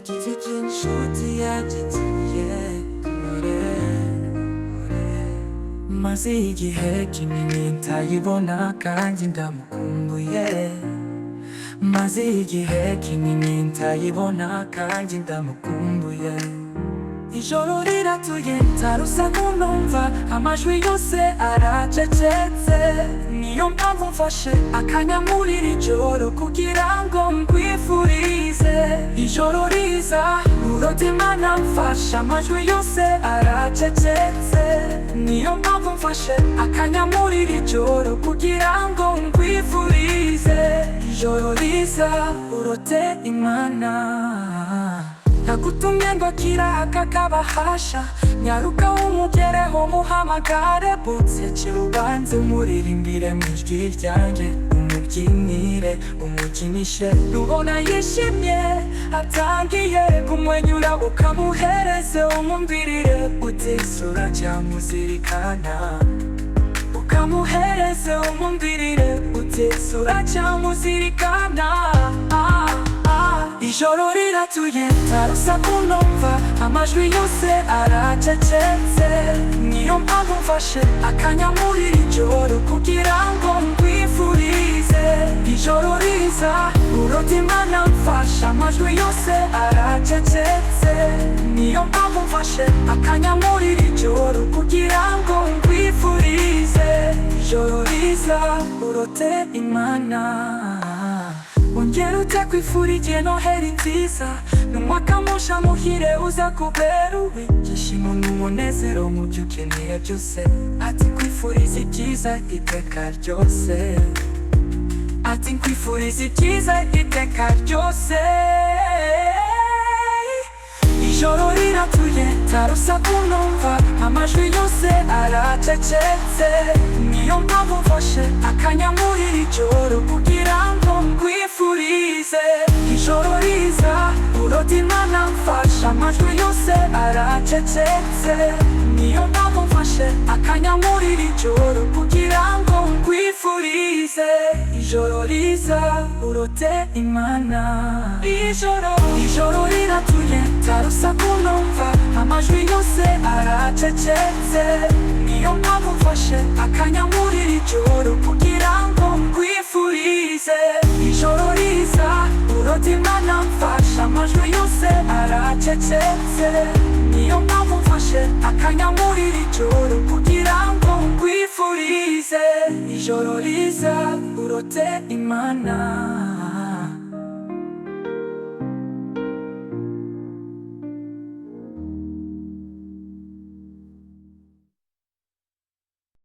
yagize inshuti yagiye kure, maze igihe kinini ntayibona kandi ndamukumbuye, maze igihe kinini ntayibona kandi ndamukumbuye. Ijoro riratuye ntarusaku numva, amajwi yose aracecetse, niyo mpamvu mfashe akanya muri iri joro kugira ngo nkwifurize ijoro riza. Urote Imana mfasha, amajwi yose aracecetse, niyo mpamvu mfashe akanya muri iri joro kugira ngo nkwifurize ijoro riza. Urote Imana nagutumye ngo akira aka kabahasha, nyaruka umugereho muhamagare, butsekera ubanze umuririmbire mu ijwi ryanjye, umubyinire umukinishe, nubona yishimye atangiye kumwenyura ukamuhereze umumvirire, utisura cyamuzirikana ukamuhereze umumvirire, utisura cyamuzirikana. Ijoro riratuye ntarusaku numva, amajwi yose aracecetse, niyo mpamvu mfashe akanya muri iri joro kugira ngo nkwifurize ijoro riza. Urote Imana mfasha, amajwi yose aracecetse, niyo mpamvu mfashe akanya muri iri joro kugira ngo nkwifurize ijoro riza. Urote Imana ongera utakwifurije Noheli nziza, n'umwaka musha muhire uza kubera uw'ibyishimo n'umunezero mu byo ukeneye byose. Ati nkwifuriza ibyiza iteka ryose, ati nkwifuriza ibyiza iteka ryose. Ijoro riratuye ntarusaku numva, amajwi yose aracecetse, niyo mpamvu mfashe akanya muri iri joro kugira ngo nkwifurize ijoro riza. Urote Imana mfasha, amajwi yose aracecetse, niyo mpamvu mfashe akanya muri iri joro kugira ngo nkwifurize ijoro riza. Urote Imana. Ijoro riratuye ntarusaku numva, amajwi yose aracecetse, niyo mpamvu mfashe akanya muri iri joro kugira ngo nkwifurize ijoro riza. Urote Imana mfasha, amajwi yose aracecetse, niyo mpamvu mfashe akanya muri iri joro kugira ngo nkwifurize ijoro riza. Urote Imana.